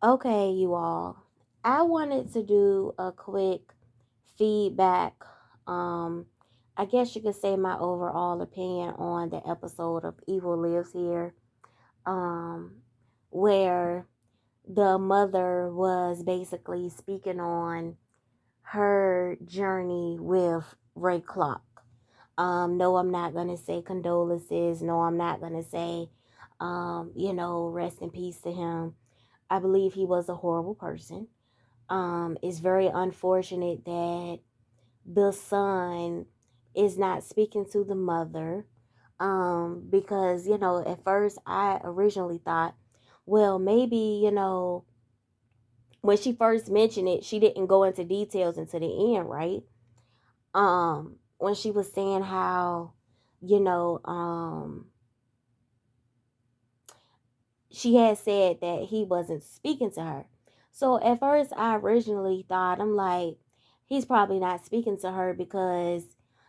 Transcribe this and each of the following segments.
Okay, you all. I wanted to do a quick feedback. Um, I guess you could say my overall opinion on the episode of Evil Lives Here, um, where the mother was basically speaking on her journey with Ray Clark. No, I'm not gonna say condolences. No, I'm not gonna say, rest in peace to him. I believe he was a horrible person. It's very unfortunate that the son is not speaking to the mother. Because, at first I originally thought, well, maybe, when she first mentioned it, she didn't go into details until the end, right? When she was saying how, you know, she had said that he wasn't speaking to her. So at first, I originally thought, I'm like, he's probably not speaking to her because,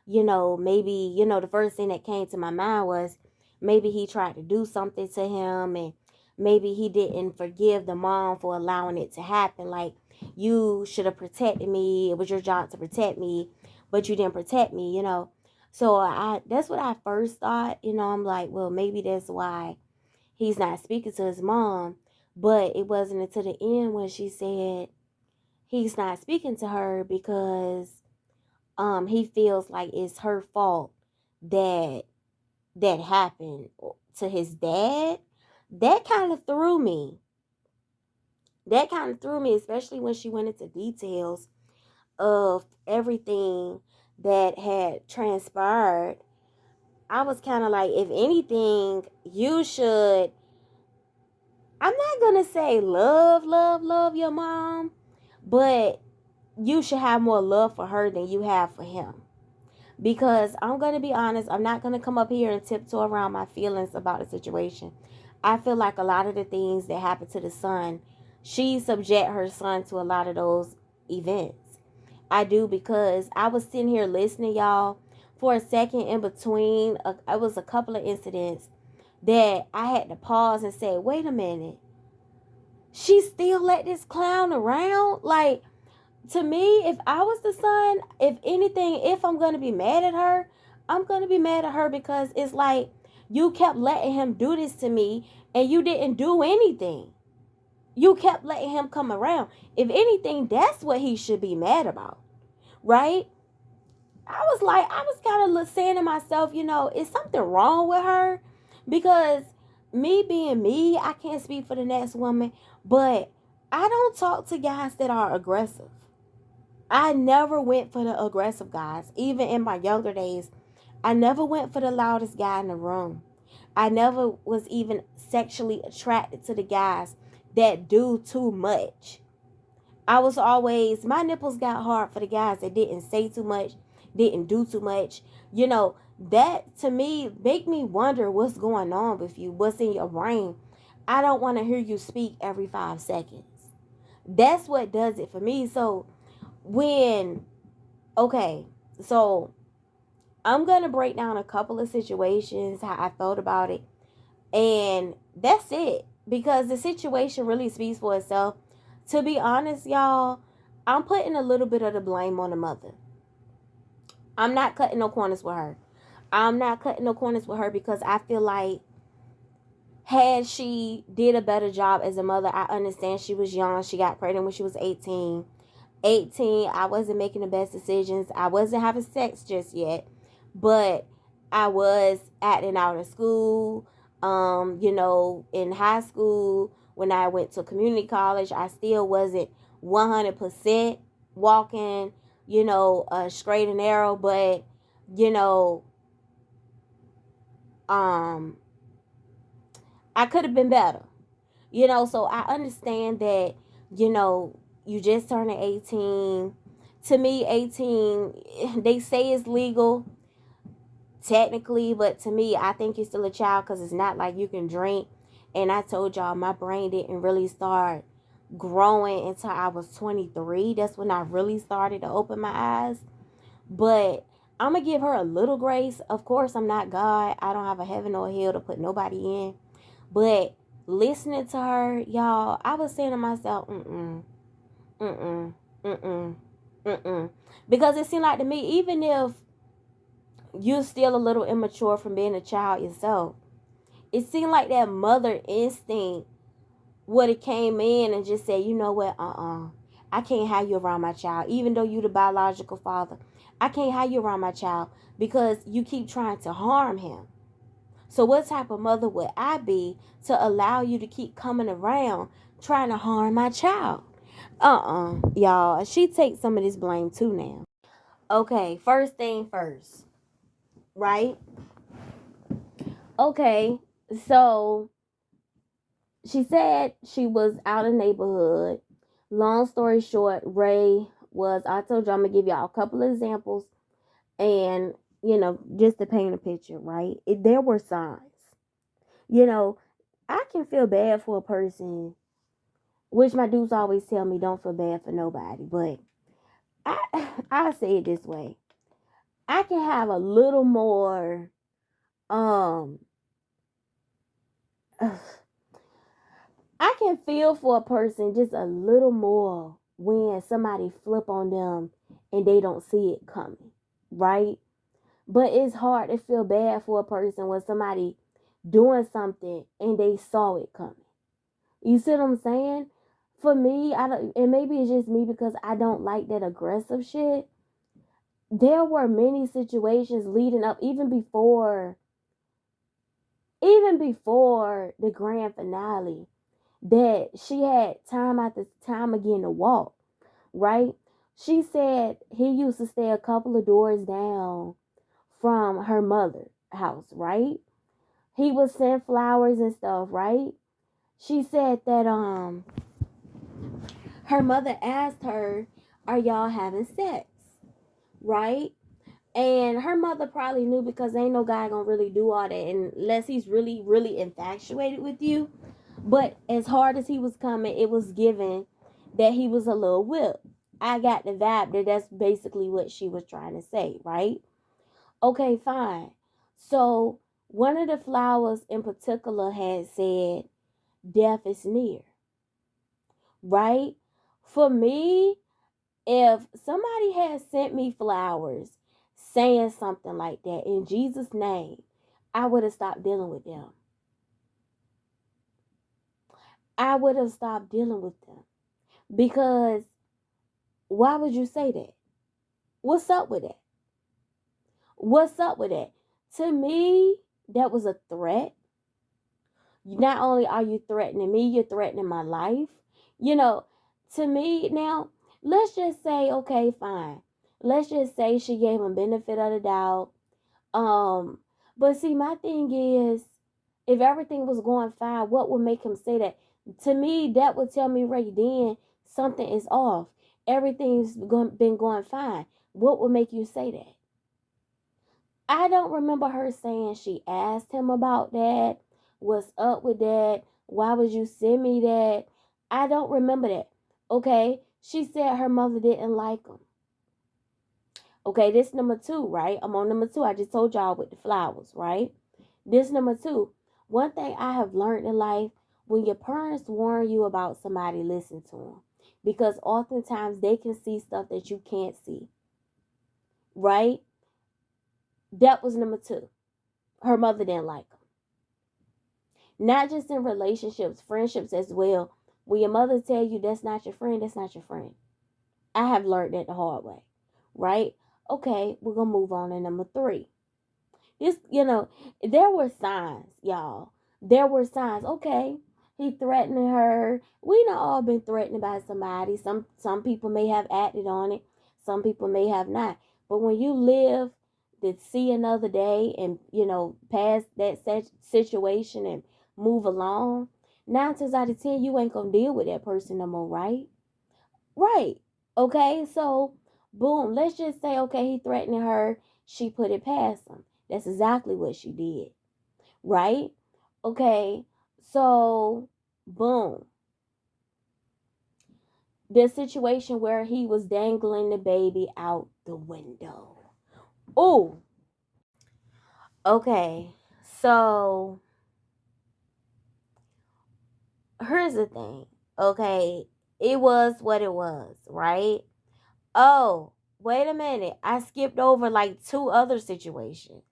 maybe, the first thing that came to my mind was maybe he tried to do something to him and maybe he didn't forgive the mom for allowing it to happen. Like, you should have protected me. It was your job to protect me, but you didn't protect me. So that's what I first thought. I'm like, well, maybe that's why he's not speaking to his mom. But it wasn't until the end when she said he's not speaking to her because he feels like it's her fault that that happened to his dad. That kind of threw me. That kind of threw me, especially when she went into details of everything that had transpired. I was kind of like, if anything, you should, I'm not gonna say love your mom, but you should have more love for her than you have for him. Because I'm gonna be honest, I'm not gonna come up here and tiptoe around my feelings about the situation. I feel like a lot of the things that happened to the son, she subject her son to a lot of those events. I do, because I was sitting here listening, y'all, for a second in between. It was a couple of incidents that I had to pause and say, wait a minute, she still let this clown around? Like, to me, if I was the son, if anything, if I'm going to be mad at her, I'm going to be mad at her because it's like you kept letting him do this to me and you didn't do anything. You kept letting him come around. If anything, that's what he should be mad about, right? I was kind of saying to myself, is something wrong with her? Because me being me, I can't speak for the next woman, but I don't talk to guys that are aggressive. I never went for the aggressive guys. Even in my younger days, I never went for the loudest guy in the room. I never was even sexually attracted to the guys that do too much. I was always, my nipples got hard for the guys that didn't say too much, didn't do too much. That to me make me wonder what's going on with you, what's in your brain. I don't want to hear you speak every 5 seconds. That's what does it for me. So when, okay, so I'm going to break down a couple of situations, how I felt about it. And that's it. Because the situation really speaks for itself. To be honest, y'all, I'm putting a little bit of the blame on the mother. I'm not cutting no corners with her. I'm not cutting no corners with her because I feel like had she did a better job as a mother, I understand she was young. She got pregnant when she was 18. 18, I wasn't making the best decisions. I wasn't having sex just yet, but I was acting out of school. In high school, when I went to community college, I still wasn't 100% walking, straight and narrow, but, you know, um, I could have been better. So I understand that, you know, you just turned 18. To me, 18, they say it's legal technically, but to me, I think you're still a child because it's not like you can drink. And I told y'all, my brain didn't really start growing until I was 23. That's when I really started to open my eyes. But I'm going to give her a little grace. Of course, I'm not God. I don't have a heaven or a hell to put nobody in. But listening to her, y'all, I was saying to myself, mm-mm, mm-mm, mm-mm. Because it seemed like to me, even if you're still a little immature from being a child yourself, it seemed like that mother instinct would have came in and just said, you know what, I can't have you around my child, even though you the biological father. I can't have you around my child because you keep trying to harm him. So what type of mother would I be to allow you to keep coming around trying to harm my child? Y'all, she takes some of this blame too now. Okay, first thing first, right? Okay, so she said she was out of neighborhood. Long story short, Ray was, I told you I'm going to give y'all a couple of examples and, just to paint a picture, right? There were signs. You know, I can feel bad for a person, which my dudes always tell me don't feel bad for nobody, but I say it this way. I can have a little more, um, I can feel for a person just a little more when somebody flip on them and they don't see it coming, right? But it's hard to feel bad for a person when somebody doing something and they saw it coming. You see what I'm saying? For me, I don't, and maybe it's just me because I don't like that aggressive shit. There were many situations leading up, even before the grand finale, that she had time after time again to walk, right? She said he used to stay a couple of doors down from her mother's house, right? He would send flowers and stuff, right? She said that her mother asked her, "Are y'all having sex?" Right? And her mother probably knew because ain't no guy gonna really do all that unless he's really, really infatuated with you. But as hard as he was coming, it was given that he was a little whip. I got the vibe that that's basically what she was trying to say, right? Okay, fine. So one of the flowers in particular had said, "Death is near," right? For me, if somebody had sent me flowers saying something like that in Jesus' name, I would have stopped dealing with them. I would have stopped dealing with them because why would you say that? What's up with that? What's up with that? To me, that was a threat. Not only are you threatening me, you're threatening my life. You know, to me now, let's just say, okay, fine. Let's just say she gave him benefit of the doubt. Um, but see, my thing is, if everything was going fine, what would make him say that? To me, that would tell me right then something is off. Been going fine. What would make you say that? I don't remember her saying she asked him about that. What's up with that? Why would you send me that? I don't remember that. Okay. She said her mother didn't like him. Okay, this number two, right? I'm on number two. I just told y'all with the flowers, right? This number two. One thing I have learned in life, when your parents warn you about somebody, listen to them. Because oftentimes they can see stuff that you can't see, right? That was number two. Her mother didn't like him. Not just in relationships, friendships as well. When your mother tell you that's not your friend, that's not your friend. I have learned that the hard way, right? Okay, we're going to move on to number three. This, there were signs, y'all. There were signs. Okay, he threatening her. We know all been threatened by somebody. Some people may have acted on it. Some people may have not. But when you live to see another day and pass that situation and move along, 9 times out of 10 you ain't gonna deal with that person no more, right? Right. Okay, so boom, let's just say, okay, he threatening her, she put it past him. That's exactly what she did. Right? Okay, so boom. The situation where he was dangling the baby out the window. Oh, okay. So here's the thing, okay? It was what it was, right? Oh, wait a minute. I skipped over like two other situations.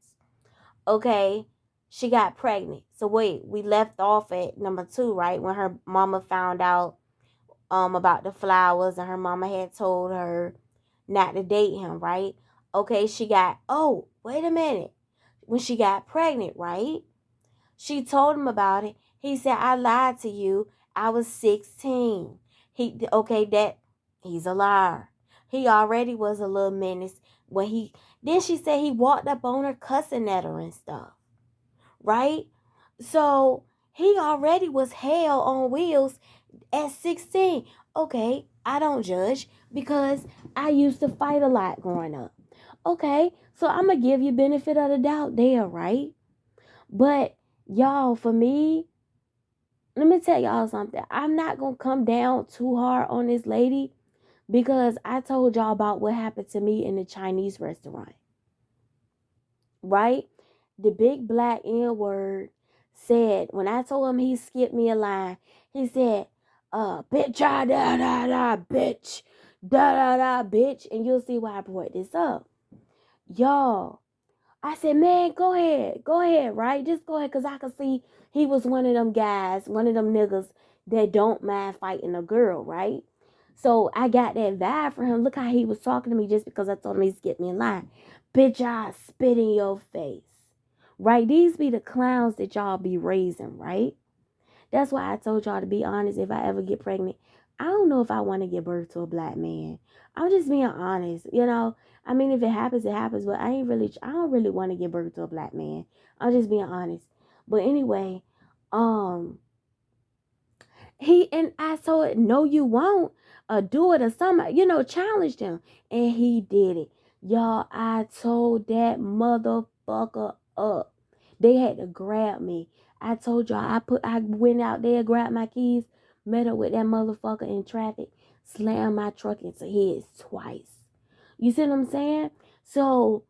Okay, she got pregnant. So wait, we left off at number two, right? When her mama found out about the flowers and her mama had told her not to date him, right? Okay, she got, oh, wait a minute. When she got pregnant, right? She told him about it. He said, I lied to you. I was 16. Okay, that he's a liar. He already was a little menace when then she said he walked up on her cussing at her and stuff, right? So he already was hell on wheels at 16. Okay, I don't judge because I used to fight a lot growing up. Okay, so I'm gonna give you benefit of the doubt there, right? But y'all, for me, let me tell y'all something. I'm not gonna come down too hard on this lady because I told y'all about what happened to me in the Chinese restaurant, right? The big black N word said, when I told him he skipped me a line, he said, bitch, da da da, bitch, da da da, bitch. And you'll see why I brought this up. Y'all, I said, man, go ahead, right? Just go ahead, because I could see he was one of them guys, one of them niggas that don't mind fighting a girl, right? So I got that vibe for him. Look how he was talking to me just because I told him he skipped me in line. Bitch, I spit in your face. Right? These be the clowns that y'all be raising, right? That's why I told y'all to be honest. If I ever get pregnant, I don't know if I want to give birth to a black man. I'm just being honest, you know. I mean, if it happens, it happens. But I don't really want to give birth to a black man. I'm just being honest. But anyway, um, and I told it, no, you won't. Do it or something, challenged him, and he did it. Y'all, I told that motherfucker up. They had to grab me. I told y'all, I went out there, grabbed my keys, met up with that motherfucker in traffic, slammed my truck into his twice. You see what I'm saying? So,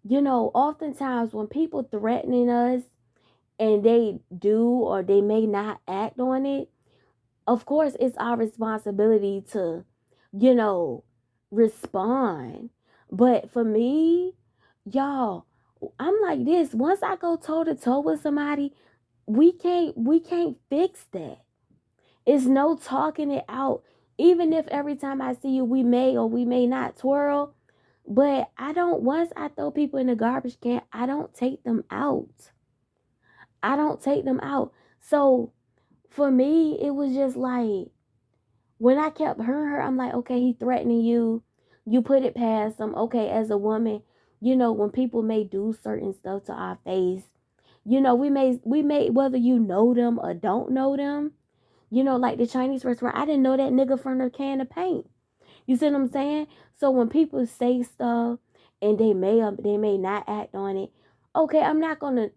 oftentimes when people threatening us and they do or they may not act on it, of course it's our responsibility to, you know, respond. But for me, y'all, I'm like this. Once I go toe to toe with somebody, we can't fix that. It's no talking it out. Even if every time I see you we may or we may not twirl, but I don't once I throw people in the garbage can, I don't take them out. I don't take them out. So for me, it was just like when I kept hearing her, I'm like, okay, he threatening you. You put it past him. Okay, as a woman, when people may do certain stuff to our face, we may whether you know them or don't know them, like the Chinese restaurant, I didn't know that nigga from the can of paint. You see what I'm saying? So when people say stuff and they may or they may not act on it, okay, I'm not gonna,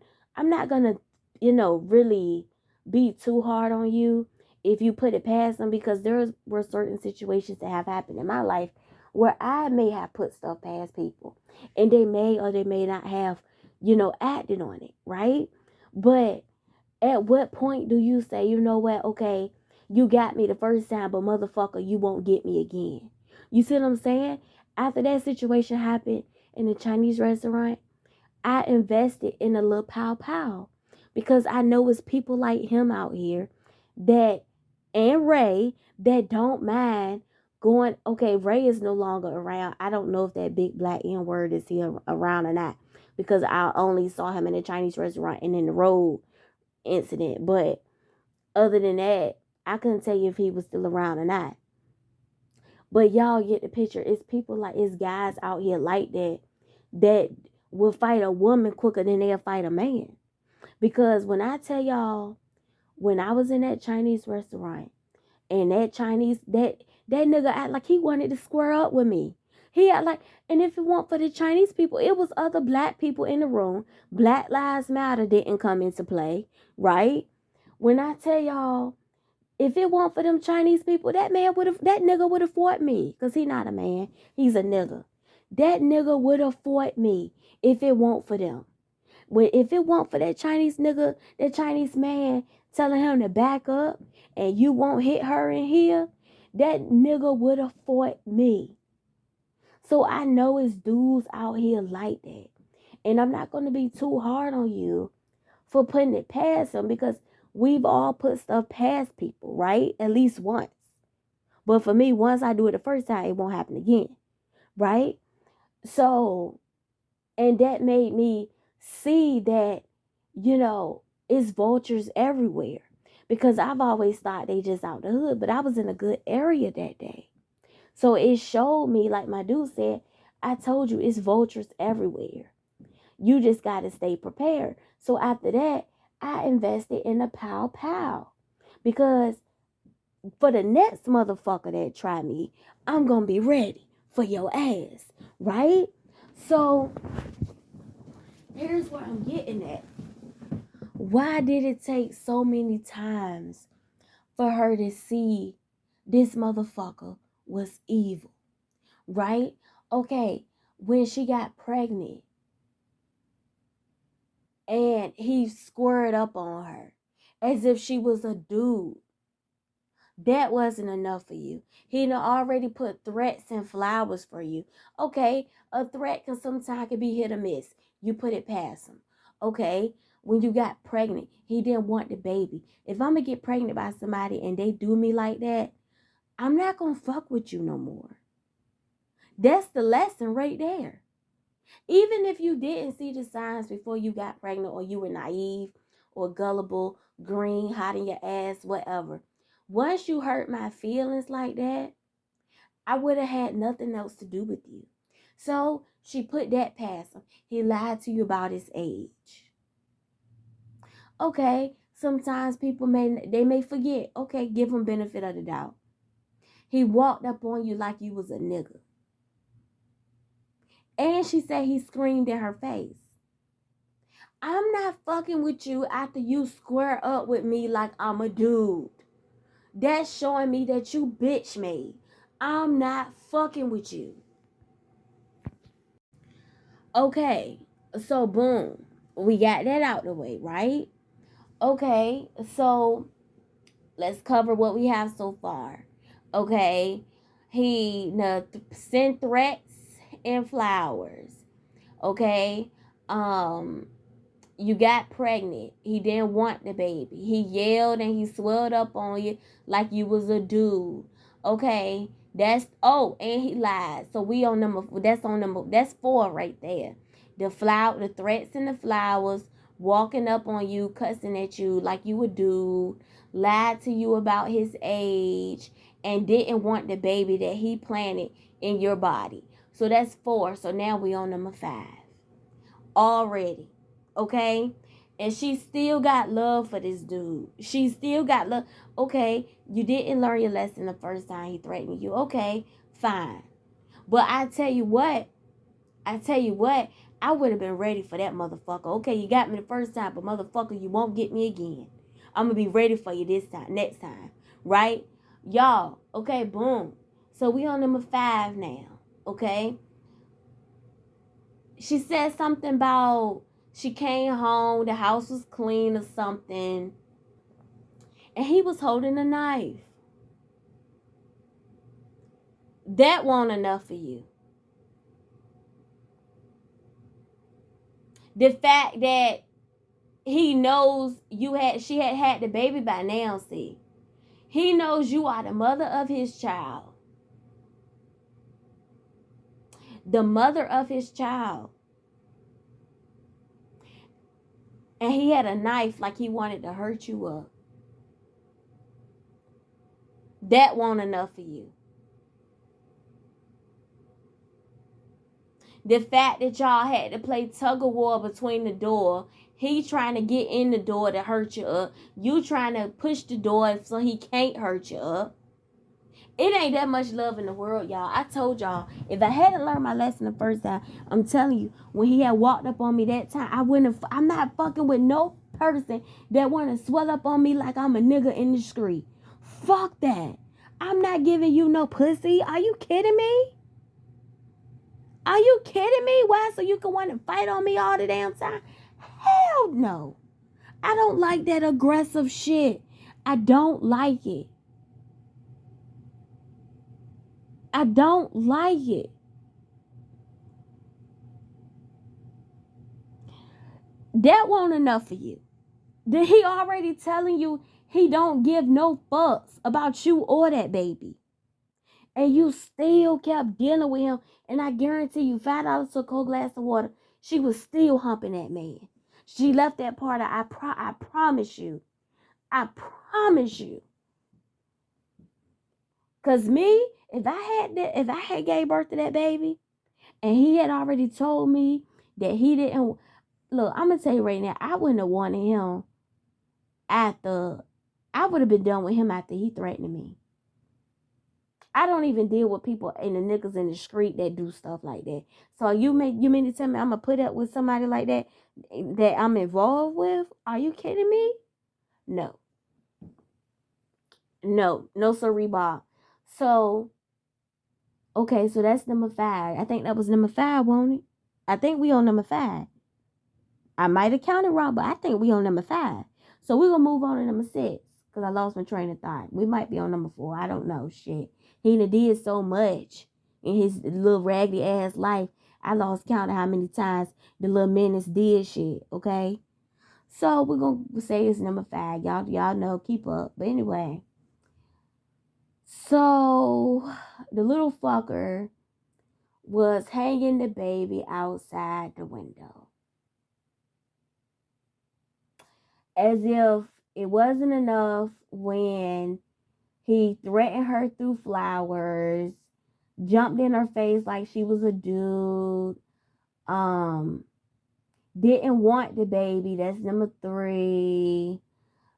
really be too hard on you if you put it past them, because there were certain situations that have happened in my life where I may have put stuff past people and they may or they may not have, acted on it, right? But at what point do you say, you know what, okay, you got me the first time, but motherfucker, you won't get me again? You see what I'm saying? After that situation happened in the Chinese restaurant, I invested in a little pow pow because I know it's people like him out here that, and Ray, that don't mind going. Okay, Ray is no longer around. I don't know if that big black N word is here around or not because I only saw him in a Chinese restaurant and in the road incident. But other than that, I couldn't tell you if he was still around or not. But y'all get the picture. It's people like, it's guys out here like that will fight a woman quicker than they'll fight a man. Because when I tell y'all, when I was in that Chinese restaurant and that nigga act like he wanted to square up with me. He act like, and if it weren't for the Chinese people, it was other black people in the room. Black Lives Matter didn't come into play, right? When I tell y'all, if it weren't for them Chinese people, that nigga would have fought me. Cause he not a man. He's a nigga. That nigga would have fought me if it weren't for them. If it weren't for that Chinese nigga, that Chinese man telling him to back up and you won't hit her in here, that nigga would have fought me. So I know it's dudes out here like that. And I'm not going to be too hard on you for putting it past them, because we've all put stuff past people, right? At least once. But for me, once I do it the first time, it won't happen again, right? So, and that made me see that, it's vultures everywhere. Because I've always thought they just out the hood, but I was in a good area that day. So it showed me, like my dude said, I told you it's vultures everywhere. You just got to stay prepared. So after that, I invested in a pow pow. Because for the next motherfucker that try me, I'm going to be ready for your ass. Right? So here's where I'm getting at. Why did it take so many times for her to see this motherfucker was evil? Right? Okay, when she got pregnant and he squared up on her as if she was a dude, that wasn't enough for you. He already put threats and flowers for you. Okay, a threat can sometimes be hit or miss. You put it past him. Okay, when you got pregnant, he didn't want the baby. If I'm going to get pregnant by somebody and they do me like that, I'm not going to fuck with you no more. That's the lesson right there. Even if you didn't see the signs before you got pregnant, or you were naive or gullible, green, hot in your ass, whatever. Once you hurt my feelings like that, I would have had nothing else to do with you. So she put that past him. He lied to you about his age. Okay, sometimes people may forget. Okay, give him benefit of the doubt. He walked up on you like you was a nigga. And she said he screamed in her face. I'm not fucking with you after you square up with me like I'm a dude. That's showing me that you bitch made. I'm not fucking with you. Okay, so boom. We got that out the way, right? Okay, so let's cover what we have so far. Okay, he sent threats and flowers. Okay, you got pregnant. He didn't want the baby. He yelled and he swelled up on you like you was a dude. Okay, and he lied. So we on that's 4 right there. The threats and the flowers, walking up on you, cussing at you like you a dude, lied to you about his age, and didn't want the baby that he planted in your body. So that's 4. So now we on number 5 already. Okay, and she still got love for this dude. She still got love. Okay, you didn't learn your lesson the first time he threatened you. Okay, fine. But I tell you what, I would have been ready for that motherfucker. Okay, you got me the first time, but motherfucker, you won't get me again. I'm gonna be ready for you next time, right? Y'all, okay, boom. So we on number 5 now. Okay, she said something about she came home, the house was clean or something, and he was holding a knife. That wasn't enough for you. The fact that he knows she had the baby by now, see. He knows you are the mother of his child. The mother of his child. And he had a knife like he wanted to hurt you up. That wasn't enough for you. The fact that y'all had to play tug of war between the door, he trying to get in the door to hurt you up, you trying to push the door so he can't hurt you up. It ain't that much love in the world, y'all. I told y'all, if I hadn't learned my lesson the first time, I'm telling you, when he had walked up on me that time, I'm not fucking with no person that want to swell up on me like I'm a nigga in the street. Fuck that. I'm not giving you no pussy. Are you kidding me? Are you kidding me? Why? So you can want to fight on me all the damn time? Hell no. I don't like that aggressive shit. I don't like it. I don't like it. That won't enough for you. Did he already telling you he don't give no fucks about you or that baby? And you still kept dealing with him. And I guarantee you, $5 to a cold glass of water, she was still humping that man. She left that part of, I promise you. I promise you. Cause me, if I had gave birth to that baby, and he had already told me that he didn't look, I'm gonna tell you right now, I wouldn't have wanted him after I would have been done with him after he threatened me. I don't even deal with people in the niggas in the street that do stuff like that. So you mean to tell me I'm gonna put up with somebody like that I'm involved with? Are you kidding me? No. No, sorry, Bob. So okay, so that's number 5. I think that was number 5, won't it? I think we on number 5. I might have counted wrong, but I think we on number 5. So we're gonna move on to number 6 because I lost my train of thought. We might be on number 4. I don't know. Shit, he did so much in his little raggedy ass life. I lost count of how many times the little menace did shit. Okay, so we're gonna say it's number 5. Y'all know. Keep up. But anyway, so the little fucker was hanging the baby outside the window. As if it wasn't enough when he threatened her through flowers, jumped in her face like she was a dude, didn't want the baby. That's number 3.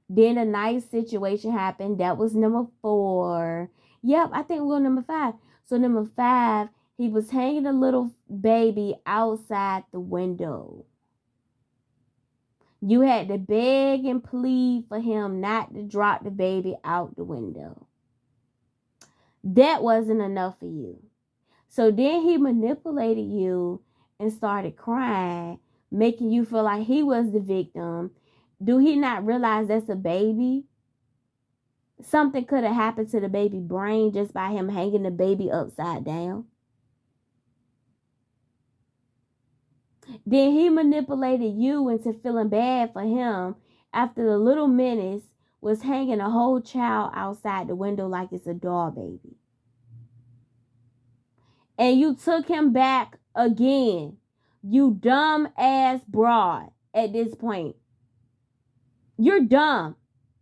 Then a nice situation happened. That was number 4. Yep, I think we're on number 5. So number 5, he was hanging a little baby outside the window. You had to beg and plead for him not to drop the baby out the window. That wasn't enough for you. So then he manipulated you and started crying, making you feel like he was the victim. Do he not realize that's a baby? Something could have happened to the baby brain just by him hanging the baby upside down. Then he manipulated you into feeling bad for him after the little menace was hanging a whole child outside the window like it's a doll baby. And you took him back again. You dumb ass broad at this point. You're dumb.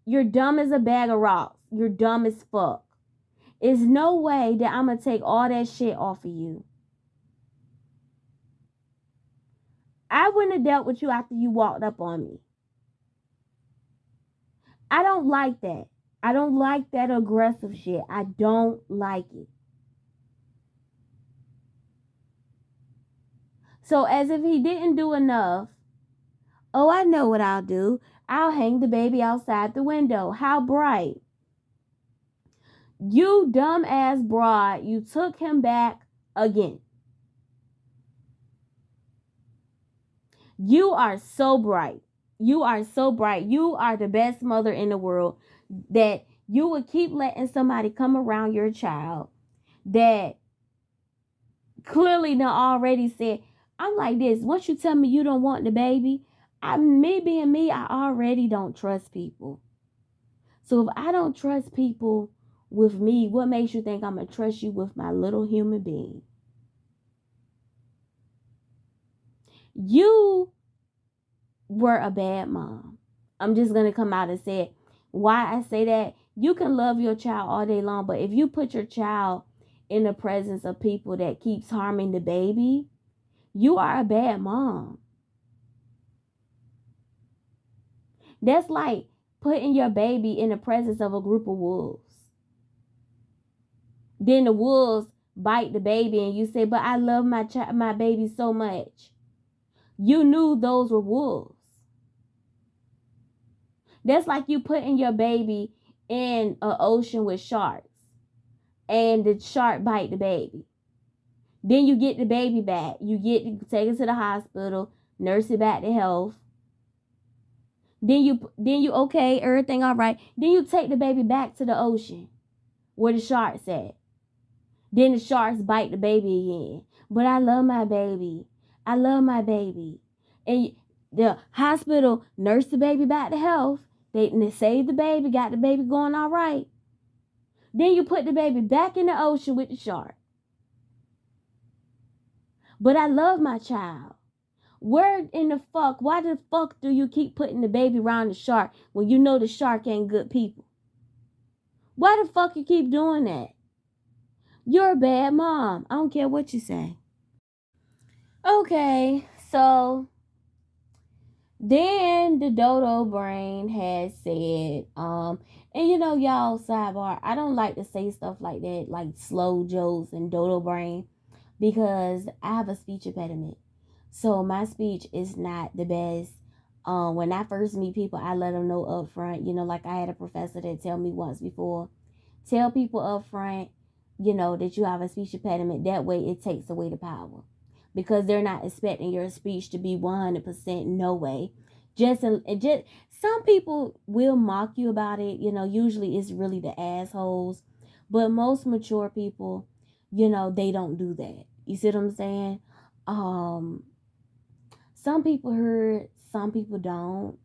You're dumb as a bag of rocks. You're dumb as fuck. There's no way that I'm going to take all that shit off of you. I wouldn't have dealt with you after you walked up on me. I don't like that. I don't like that aggressive shit. I don't like it. So as if he didn't do enough, oh, I know what I'll do. I'll hang the baby outside the window. How bright. You dumb ass broad, you took him back again. You are so bright. You are so bright. You are the best mother in the world that you would keep letting somebody come around your child that clearly done already said, I'm like this. Once you tell me you don't want the baby, me being me, I already don't trust people. So if I don't trust people with me, what makes you think I'm going to trust you with my little human being? You were a bad mom. I'm just going to come out and say it. Why I say that, you can love your child all day long, but if you put your child in the presence of people that keeps harming the baby, you are a bad mom. That's like putting your baby in the presence of a group of wolves. Then the wolves bite the baby and you say, but I love my baby so much. You knew those were wolves. That's like you putting your baby in an ocean with sharks and the shark bite the baby. Then you get the baby back. You get to take it to the hospital, nurse it back to health. Then you okay, everything all right. Then you take the baby back to the ocean where the sharks at. Then the sharks bite the baby again. But I love my baby. I love my baby. And the hospital nursed the baby back to health. They saved the baby, got the baby going all right. Then you put the baby back in the ocean with the shark. But I love my child. Where in the fuck, why the fuck do you keep putting the baby around the shark when you know the shark ain't good people? Why the fuck you keep doing that? You're a bad mom. I don't care what you say. Okay, so then the dodo brain has said, and y'all, sidebar, I don't like to say stuff like that, like slow jokes and dodo brain, because I have a speech impediment. So my speech is not the best. When I first meet people, I let them know up front, like I had a professor that tell me once before, tell people up front, that you have a speech impediment. That way it takes away the power, because they're not expecting your speech to be 100% no way. Just some people will mock you about it. Usually it's really the assholes, but most mature people, they don't do that. You see what I'm saying? Some people hurt, some people don't,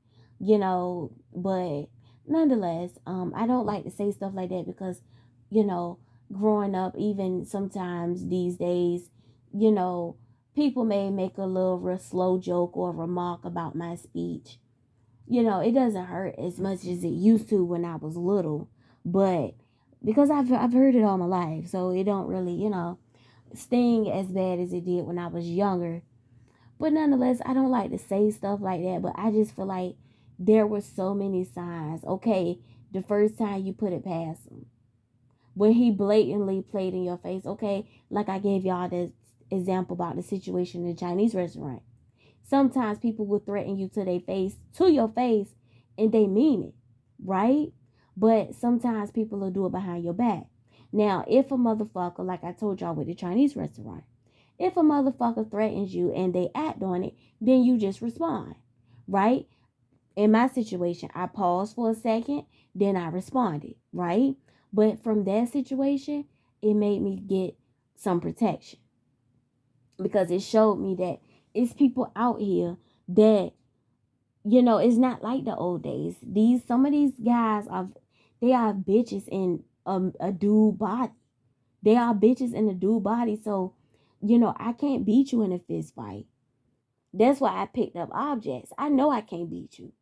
but nonetheless, I don't like to say stuff like that because, you know, growing up, even sometimes these days, you know, people may make a little slow joke or remark about my speech. It doesn't hurt as much as it used to when I was little, but because I've heard it all my life, so it don't really, sting as bad as it did when I was younger. But nonetheless, I don't like to say stuff like that, but I just feel like there were so many signs. Okay, the first time you put it past him, when he blatantly played in your face, okay, like I gave y'all this example about the situation in the Chinese restaurant. Sometimes people will threaten you to your face, and they mean it, right? But sometimes people will do it behind your back. Now, if a motherfucker, like I told y'all with the Chinese restaurant, if a motherfucker threatens you and they act on it, then you just respond, right? In my situation, I paused for a second, then I responded, right? But from that situation, it made me get some protection, because it showed me that it's people out here that, it's not like the old days. Some of these guys they are bitches in a dude body. They are bitches in a dude body. So, I can't beat you in a fist fight. That's why I picked up objects. I know I can't beat you.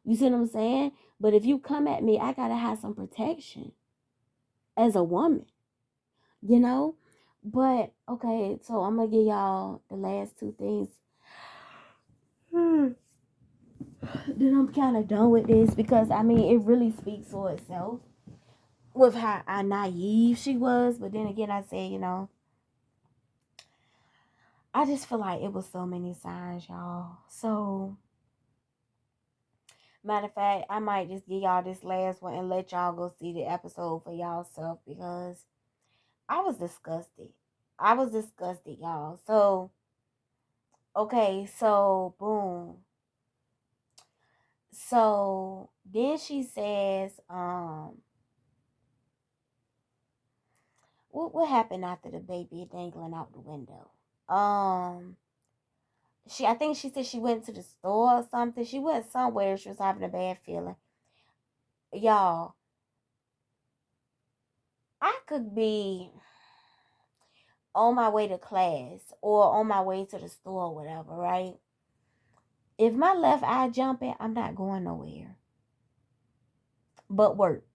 You see what I'm saying? But if you come at me, I gotta have some protection as a woman, you know? But okay, so I'm gonna give y'all the last two things. Then I'm kind of done with this, because I mean it really speaks for itself with how naive she was. But then again, I say, I just feel like it was so many signs, y'all. So matter of fact, I might just give y'all this last one and let y'all go see the episode for y'all self, because I was disgusted. I was disgusted, y'all. So, okay, so boom. So then she says, what happened after the baby dangling out the window? Um, I think she said she went to the store or something. She went somewhere. She was having a bad feeling. Y'all, I could be on my way to class or on my way to the store or whatever, right? If my left eye jumping, I'm not going nowhere but work.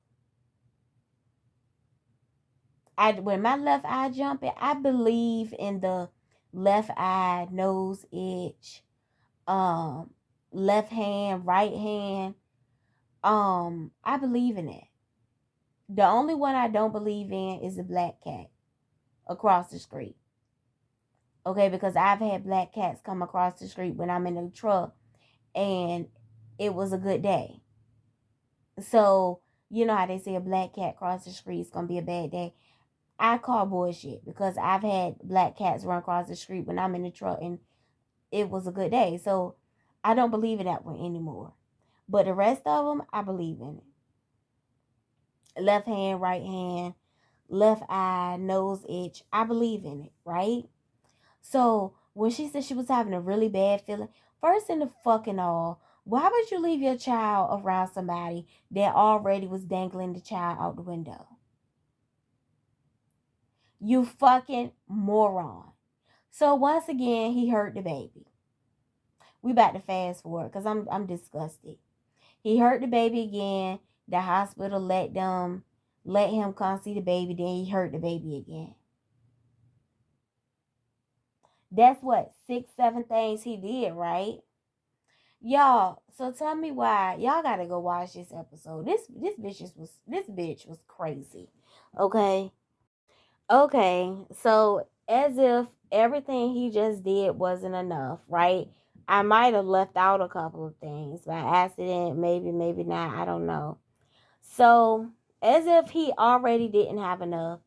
When my left eye jumping, I believe in the left eye, nose itch, um, left hand, right hand. I believe in it. The only one I don't believe in is the black cat across the street. Okay, because I've had black cats come across the street when I'm in the truck, and it was a good day. So, you know how they say a black cat cross the street is gonna be a bad day. I call bullshit, because I've had black cats run across the street when I'm in the truck, and it was a good day. So I don't believe in that one anymore. But the rest of them, I believe in it. Left hand, right hand, left eye, nose itch. I believe in it, right? So when she said she was having a really bad feeling, first in the fucking all, why would you leave your child around somebody that already was dangling the child out the window? You fucking moron. So once again, he hurt the baby. We about to fast forward because I'm disgusted. He hurt the baby again. The hospital let him come see the baby. Then he hurt the baby again. That's what 6, 7 things he did, right? Y'all, so tell me why y'all gotta go watch this episode. This bitch was crazy. Okay. Okay. So as if everything he just did wasn't enough, right? I might have left out a couple of things by accident, maybe not, I don't know. So as if he already didn't have enough,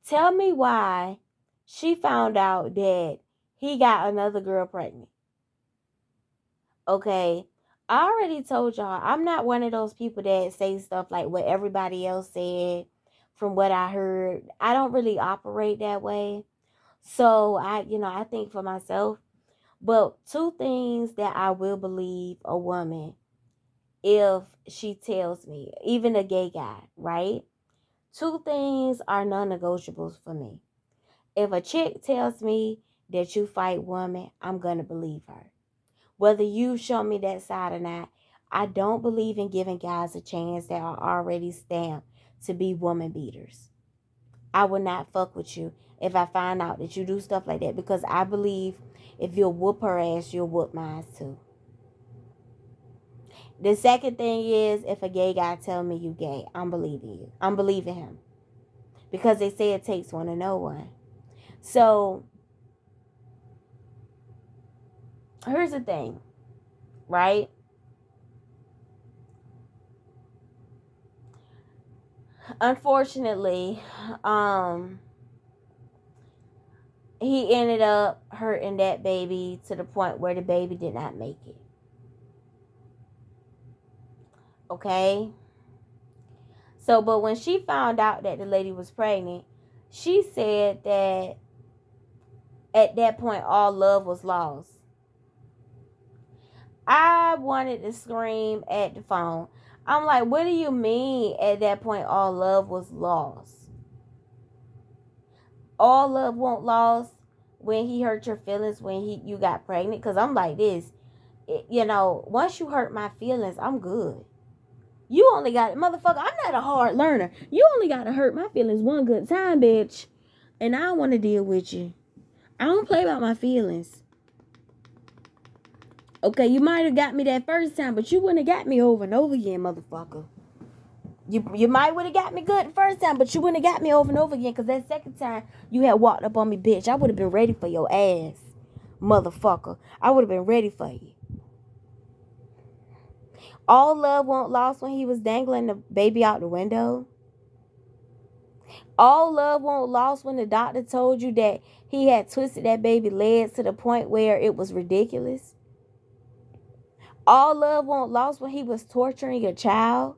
tell me why she found out that he got another girl pregnant. Okay, I already told y'all I'm not one of those people that say stuff like what everybody else said from what I heard. I don't really operate that way. So I think for myself. But two things that I will believe a woman if she tells me, even a gay guy, right? Two things are non-negotiables for me. If a chick tells me that you fight women, I'm going to believe her. Whether you show me that side or not, I don't believe in giving guys a chance that are already stamped to be woman beaters. I would not fuck with you if I find out that you do stuff like that, because I believe if you'll whoop her ass, you'll whoop mine too. The second thing is, if a gay guy tell me you gay, I'm believing you. I'm believing him. Because they say it takes one to know one. So, here's the thing, right? Unfortunately, he ended up hurting that baby to the point where the baby did not make it. Okay? So, but when she found out that the lady was pregnant, she said that at that point, all love was lost. I wanted to scream at the phone. I'm like, what do you mean at that point, all love was lost? All love won't lost when he hurt your feelings when you got pregnant? Because I'm like this. Once you hurt my feelings, I'm good. You only got, motherfucker, I'm not a hard learner. You only got to hurt my feelings one good time, bitch. And I don't want to deal with you. I don't play about my feelings. Okay, you might have got me that first time, but you wouldn't have got me over and over again, motherfucker. You might would have got me good the first time, but you wouldn't have got me over and over again, because that second time you had walked up on me, bitch. I would have been ready for your ass, motherfucker. I would have been ready for you. All love won't lost when he was dangling the baby out the window. All love won't lost when the doctor told you that he had twisted that baby legs to the point where it was ridiculous. All love won't lost when he was torturing your child.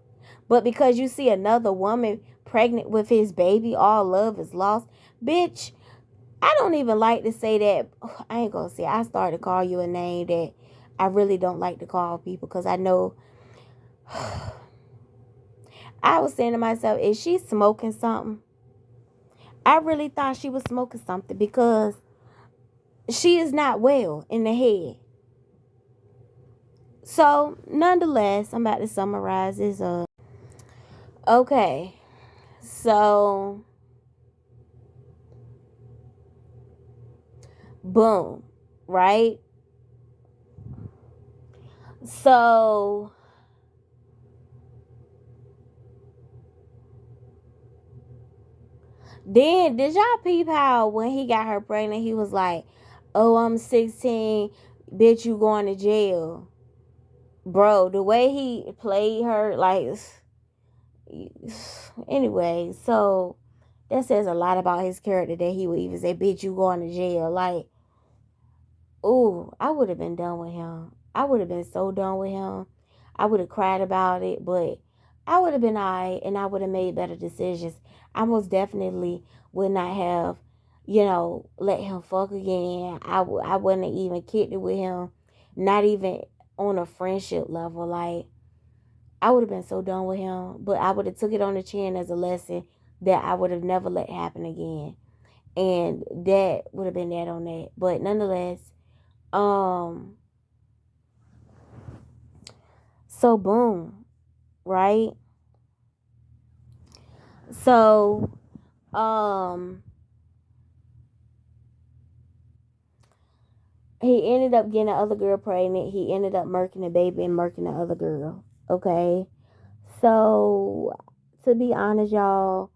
But because you see another woman pregnant with his baby, all love is lost. Bitch, I don't even like to say that. I ain't gonna say. I started to call you a name that I really don't like to call people, because I know. I was saying to myself, is she smoking something? I really thought she was smoking something, because she is not well in the head. So, nonetheless, I'm about to summarize this up. Okay. So, boom. Right? So, then did y'all peep how when he got her pregnant, he was like, oh, I'm 16, bitch, you going to jail. Bro, the way he played her, like, anyway, so that says a lot about his character, that he would even say, bitch, you going to jail. Like, ooh, I would have been done with him. I would have been so done with him. I would have cried about it, but I would have been alright and I would have made better decisions. I most definitely would not have, let him fuck again. I wouldn't have even kicked it with him, not even on a friendship level. Like, I would have been so done with him, but I would have took it on the chin as a lesson that I would have never let happen again. And that would have been that on that. But nonetheless, so boom, right? So, he ended up getting the other girl pregnant. He ended up murking the baby and murking the other girl. Okay. So, to be honest, y'all,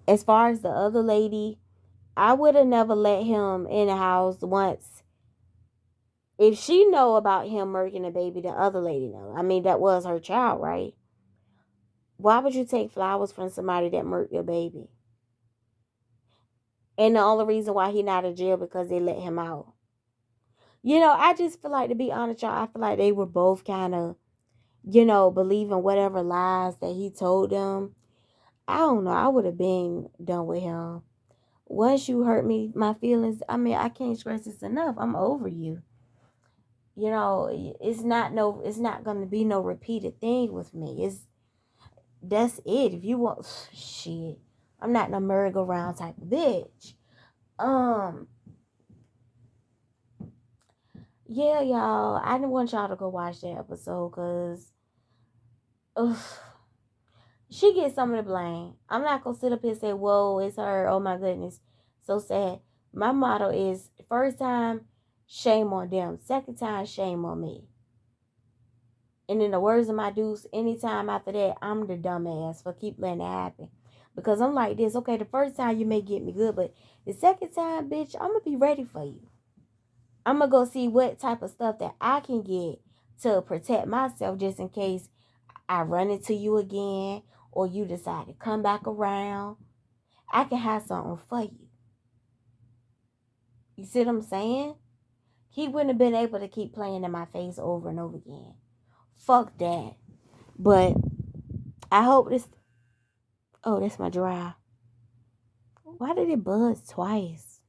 as far as the other lady, I would have never let him in the house once. If she know about him murking the baby, the other lady know. I mean, that was her child, right? Why would you take flowers from somebody that murked your baby? And the only reason why he not in jail because they let him out. I just feel like, to be honest, y'all, I feel like they were both kind of, believing whatever lies that he told them. I don't know. I would have been done with him. Once you hurt me, my feelings, I mean, I can't stress this enough. I'm over you. It's not gonna be no repeated thing with me. That's it. If you want shit, I'm not no merry-go-round type of bitch. Yeah, y'all. I didn't want y'all to go watch that episode because she gets some of the blame. I'm not gonna sit up here and say, whoa, it's her. Oh my goodness. So sad. My motto is, first time, shame on them. Second time, shame on me. And in the words of my dudes, anytime after that, I'm the dumbass for keep letting it happen. Because I'm like this, okay, the first time you may get me good, but the second time, bitch, I'm going to be ready for you. I'm going to go see what type of stuff that I can get to protect myself just in case I run into you again or you decide to come back around. I can have something for you. You see what I'm saying? He wouldn't have been able to keep playing in my face over and over again. Fuck that. But I hope this... Oh, that's my drive. Why did it buzz twice?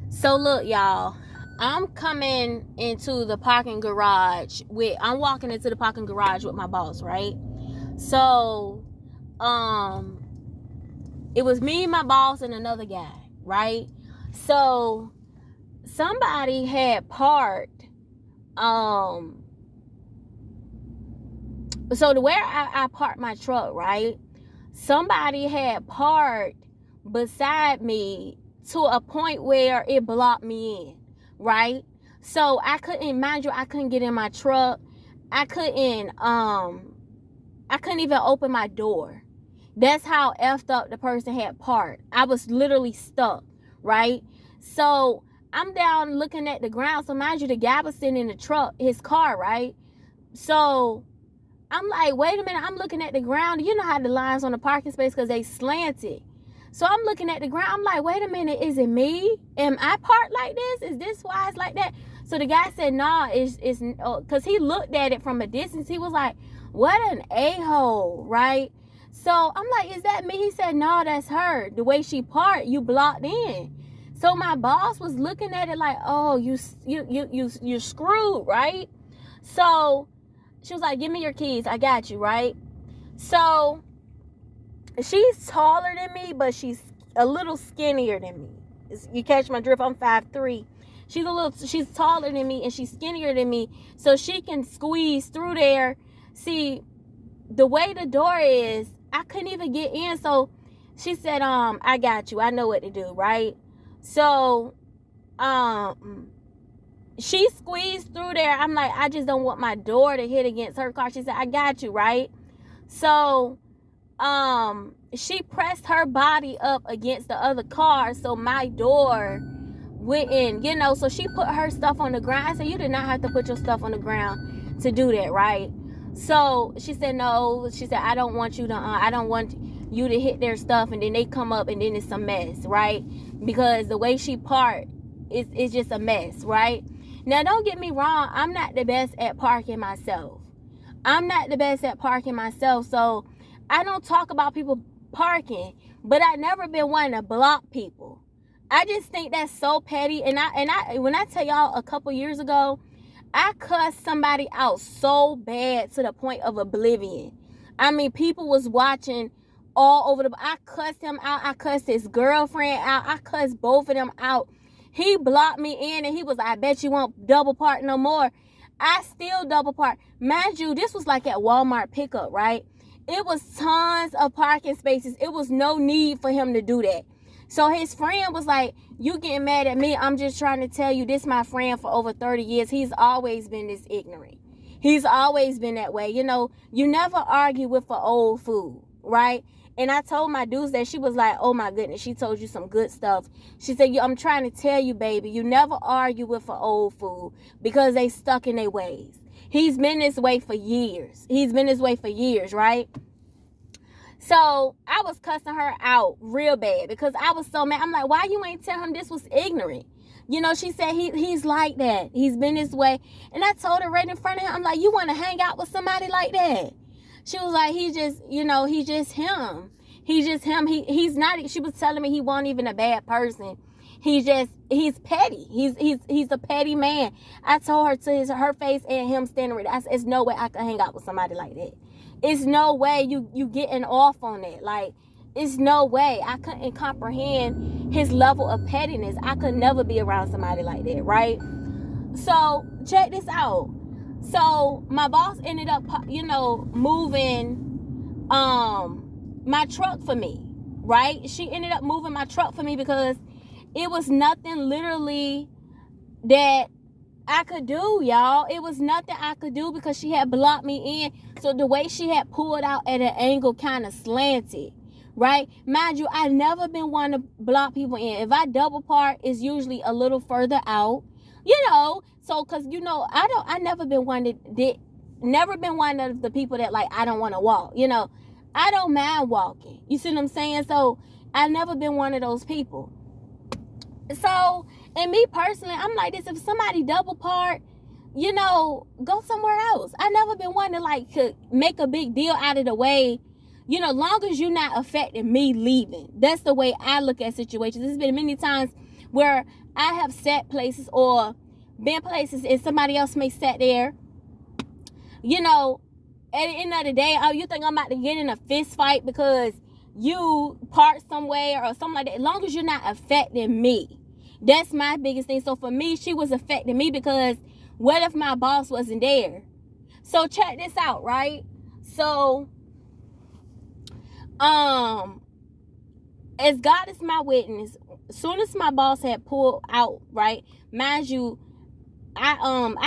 So look, y'all. I'm coming into the parking garage I'm walking into the parking garage with my boss, right? So, it was me, my boss, and another guy, right? So, somebody had parked, so where I parked my truck, right? Somebody had parked beside me to a point where it blocked me in, right? So I couldn't get in my truck. I couldn't even open my door. That's how effed up the person had parked. I was literally stuck, right? So I'm down looking at the ground. So mind you, the guy was sitting in the truck, his car, right? So I'm like, wait a minute, I'm looking at the ground. You know how the lines on the parking space, because they slanted. So I'm looking at the ground. I'm like, wait a minute, is it me? Am I parked like this? Is this why it's like that? So the guy said, nah, it's because he looked at it from a distance. He was like, what an a-hole, right? So I'm like, is that me? He said, no, that's her. The way she parked, you blocked in. So my boss was looking at it like, oh, you're screwed, right? So she was like, give me your keys. I got you, right? So she's taller than me, but she's a little skinnier than me. You catch my drift? I'm 5'3". She's taller than me and she's skinnier than me. So she can squeeze through there. See, the way the door is, I couldn't even get in. So she said, I got you. I know what to do, right? So, she squeezed through there. I'm like, I just don't want my door to hit against her car. She said, I got you, right? So, she pressed her body up against the other car so my door went in, so she put her stuff on the ground. I said, you did not have to put your stuff on the ground to do that, right? So she said, no. She said, I don't want you to hit their stuff and then they come up and then it's a mess, right? Because the way she parked, it's just a mess, right? Now, don't get me wrong. I'm not the best at parking myself. So I don't talk about people parking, but I never been one to block people. I just think that's so petty. And I when I tell y'all, a couple years ago, I cussed somebody out so bad to the point of oblivion. I mean, people was watching all over I cussed him out. I cussed his girlfriend out. I cussed both of them out. He blocked me in and he was like, I bet you won't double park no more. I still double park. Mind you, this was like at Walmart pickup, right? It was tons of parking spaces. It was no need for him to do that. So his friend was like, you getting mad at me? I'm just trying to tell you, this my friend for over 30 years. He's always been this ignorant. He's always been that way. You know, you never argue with an old fool, right? And I told my dudes that. She was like, oh my goodness, she told you some good stuff. She said, I'm trying to tell you, baby, you never argue with an old fool because they stuck in their ways. He's been this way for years. Right? So I was cussing her out real bad because I was so mad. I'm like, why you ain't tell him this was ignorant? You know, she said he's like that. He's been this way. And I told her right in front of him, I'm like, you want to hang out with somebody like that? She was like, he's just him. He's not, she was telling me he wasn't even a bad person. He's petty. He's a petty man. I told her to her face and him standing right there. I said, there's no way I could hang out with somebody like that. It's no way you getting off on that. Like, it's no way. I couldn't comprehend his level of pettiness. I could never be around somebody like that, right? So, check this out. So, my boss ended up, moving my truck for me, right? She ended up moving my truck for me because it was nothing literally that I could do, y'all. It was nothing I could do because she had blocked me in. So the way she had pulled out at an angle kind of slanted, right? Mind you, I never been one to block people in. If I double park, it's usually a little further out, So, cause I never been one of the people that like I don't want to walk. I don't mind walking. You see what I'm saying? So I never been one of those people. So, and me personally, I'm like this. If somebody double park, go somewhere else. I never been one to like to make a big deal out of the way. Long as you're not affecting me leaving. That's the way I look at situations. There's been many times where I have sat places or been places and somebody else may sat there. At the end of the day, you think I'm about to get in a fist fight because you parked somewhere or something like that. As long as you're not affecting me. That's my biggest thing. So for me, she was affecting me because what if my boss wasn't there? So check this out, right? So, as God is my witness, as soon as my boss had pulled out, right? Mind you, I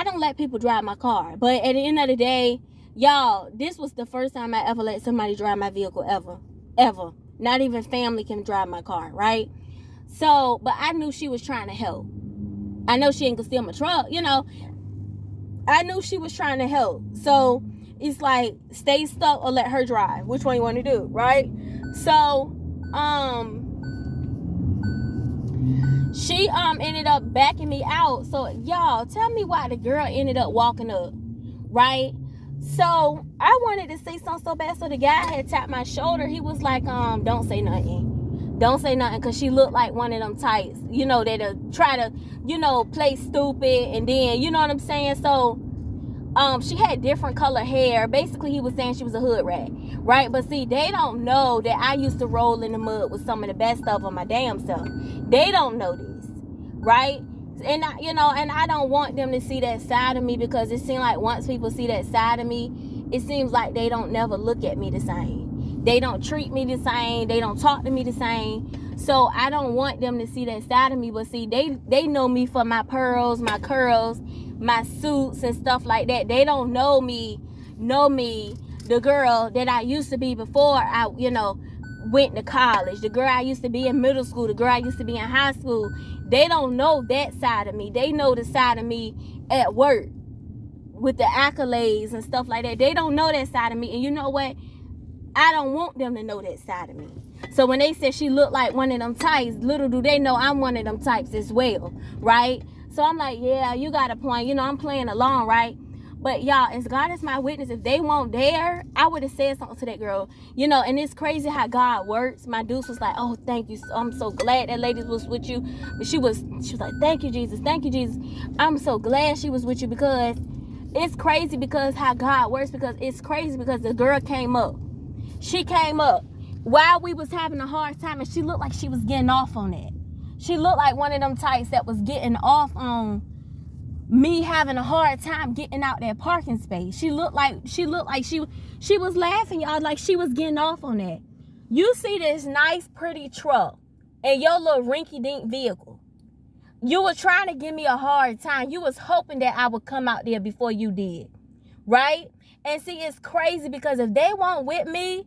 don't let people drive my car. But at the end of the day, y'all, this was the first time I ever let somebody drive my vehicle ever. Not even family can drive my car, right? So, but I knew she was trying to help. I know she ain't gonna steal my truck, I knew she was trying to help. So, it's like, stay stuck or let her drive. Which one you want to do, right? So, she ended up backing me out. So, y'all, tell me why the girl ended up walking up, right? So, I wanted to say something so bad. So, the guy had tapped my shoulder. He was like, don't say nothing. Don't say nothing, because she looked like one of them types, that'll try to, play stupid, and then, you know what I'm saying? So, she had different color hair. Basically, he was saying she was a hood rat, right? But see, they don't know that I used to roll in the mud with some of the best of them my damn self. They don't know this, right? And I don't want them to see that side of me, because it seems like once people see that side of me, it seems like they don't never look at me the same. They don't treat me the same. They don't talk to me the same. So I don't want them to see that side of me. But see, they know me for my pearls, my curls, my suits and stuff like that. They don't know me, the girl that I used to be before I, went to college. The girl I used to be in middle school. The girl I used to be in high school. They don't know that side of me. They know the side of me at work with the accolades and stuff like that. They don't know that side of me. And you know what? I don't want them to know that side of me. So when they said she looked like one of them types, little do they know I'm one of them types as well, right? So I'm like, yeah, you got a point. I'm playing along, right? But y'all, as God is my witness, if they won't dare, I would have said something to that girl. And it's crazy how God works. My dude was like, oh, thank you. I'm so glad that lady was with you. But she was like, thank you, Jesus. Thank you, Jesus. I'm so glad she was with you, because it's crazy because how God works, because it's crazy because the girl came up. She came up while we was having a hard time, and she looked like she was getting off on that. She looked like one of them types that was getting off on me having a hard time getting out that parking space. She looked like she was laughing, y'all, like she was getting off on that. You see this nice, pretty truck and your little rinky-dink vehicle. You were trying to give me a hard time. You was hoping that I would come out there before you did, right? And see, it's crazy because if they weren't with me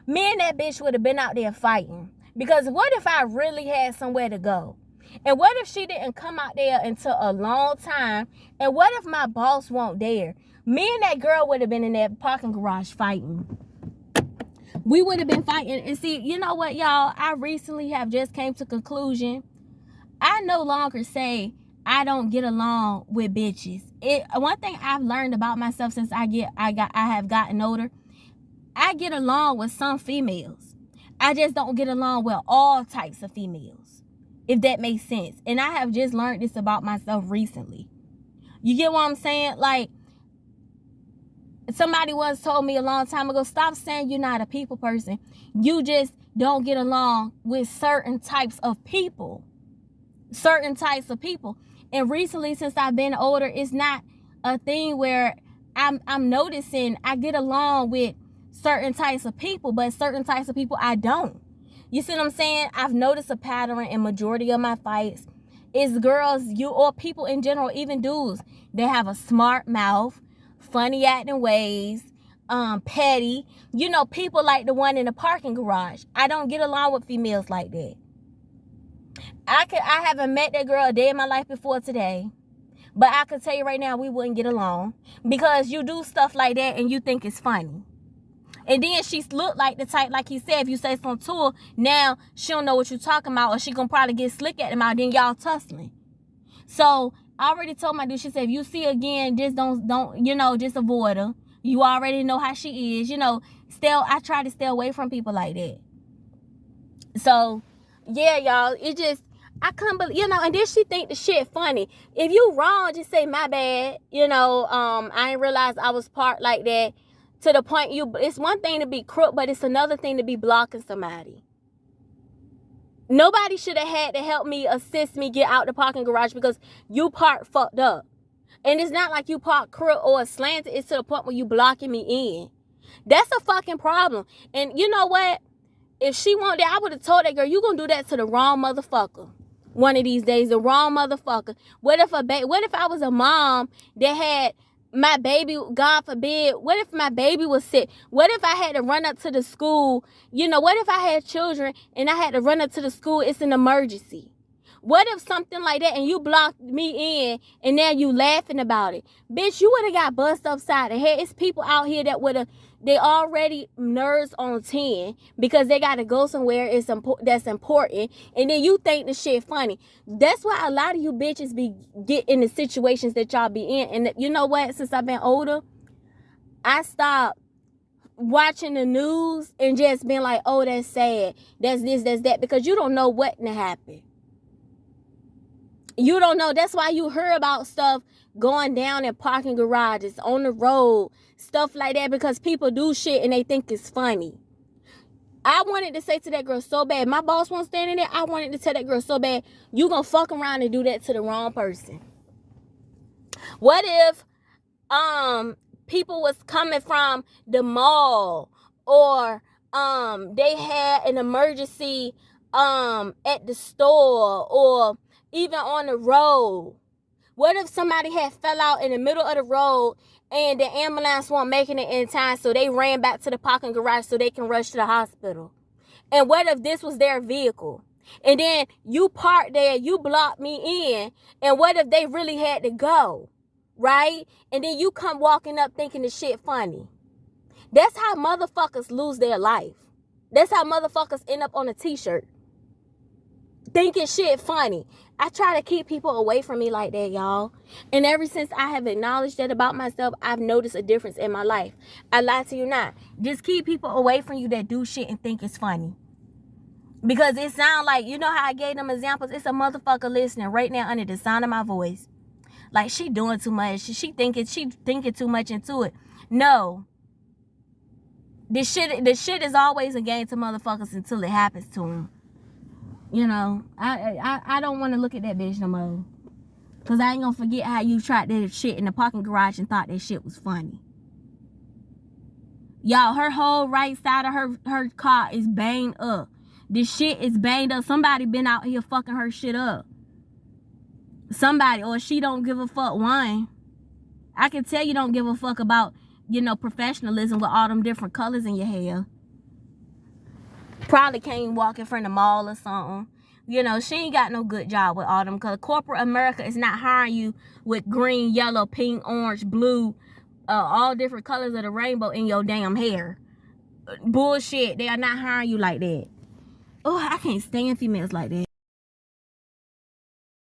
and that bitch would have been out there fighting. Because what if I really had somewhere to go? And what if she didn't come out there until a long time? And what if my boss won't there? Me and that girl would have been in that parking garage fighting. We would have been fighting. And see, you know what, y'all? I recently have just came to conclusion. I no longer say I don't get along with bitches. One thing I've learned about myself since I have gotten older, I get along with some females. I just don't get along with all types of females, if that makes sense. And I have just learned this about myself recently. You get what I'm saying? Like, somebody once told me a long time ago, stop saying you're not a people person. You just don't get along with certain types of people. Certain types of people. And recently, since I've been older, it's not a thing where I'm noticing I get along with certain types of people, but certain types of people I don't. You see what I'm saying? I've noticed a pattern in majority of my fights. It's girls, or people in general, even dudes, they have a smart mouth, funny acting ways, petty. People like the one in the parking garage. I don't get along with females like that. I haven't met that girl a day in my life before today. But I could tell you right now, we wouldn't get along. Because you do stuff like that and you think it's funny. And then she looked like the type, like he said, if you say something to her, now she don't know what you're talking about, or she gonna probably get slick at him out, then y'all tussling. So I already told my dude, she said, if you see her again, just don't, just avoid her. You already know how she is. I try to stay away from people like that. So, yeah, y'all, I couldn't believe, and then she think the shit funny. If you wrong, just say my bad. I didn't realize I was part like that. To the point it's one thing to be crook, but it's another thing to be blocking somebody. Nobody should have had to help me, assist me get out the parking garage because you parked fucked up. And it's not like you parked crook or slanted. It's to the point where you blocking me in. That's a fucking problem. And you know what? If she wanted that, I would have told that girl, you gonna do that to the wrong motherfucker. One of these days, the wrong motherfucker. What if I was a mom that had my baby, God forbid, what if my baby was sick? What if I had to run up to the school? What if I had children and I had to run up to the school? It's an emergency. What if something like that and you blocked me in and now you laughing about it? Bitch, you would have got bust upside the head. It's people out here that they already nerves on 10 because they got to go somewhere that's important. And then you think the shit funny. That's why a lot of you bitches get in the situations that y'all be in. And you know what? Since I've been older, I stopped watching the news and just being like, oh, that's sad. That's this, that's that. Because you don't know what to happen. You don't know. That's why you hear about stuff going down in parking garages, on the road, stuff like that, because people do shit and they think it's funny. I wanted to say to that girl so bad. My boss wasn't standing there. I wanted to tell that girl so bad, you gonna fuck around and do that to the wrong person. What if people was coming from the mall, or they had an emergency at the store, or even on the road? What if somebody had fell out in the middle of the road and the ambulance wasn't making it in time, so they ran back to the parking garage so they can rush to the hospital? And what if this was their vehicle? And then you parked there, you blocked me in, and what if they really had to go, right? And then you come walking up thinking the shit funny. That's how motherfuckers lose their life. That's how motherfuckers end up on a t-shirt thinking shit funny. I try to keep people away from me like that, y'all. And ever since I have acknowledged that about myself, I've noticed a difference in my life. I lie to you not. Just keep people away from you that do shit and think it's funny. Because it sounds like, you know how I gave them examples? It's a motherfucker listening right now under the sound of my voice. Like, she doing too much. She thinking too much into it. No. This shit is always a game to motherfuckers until it happens to them. You know, I don't want to look at that bitch no more. Because I ain't going to forget how you tried that shit in the parking garage and thought that shit was funny. Y'all, her whole right side of her car is banged up. This shit is banged up. Somebody been out here fucking her shit up. Somebody, or she don't give a fuck. One, I can tell you don't give a fuck about, you know, professionalism with all them different colors in your hair. Probably can't walk in front of the mall or something. You know, she ain't got no good job with all them colors. Corporate America is not hiring you with green, yellow, pink, orange, blue, all different colors of the rainbow in your damn hair. Bullshit. They are not hiring you like that. Oh, I can't stand females like that.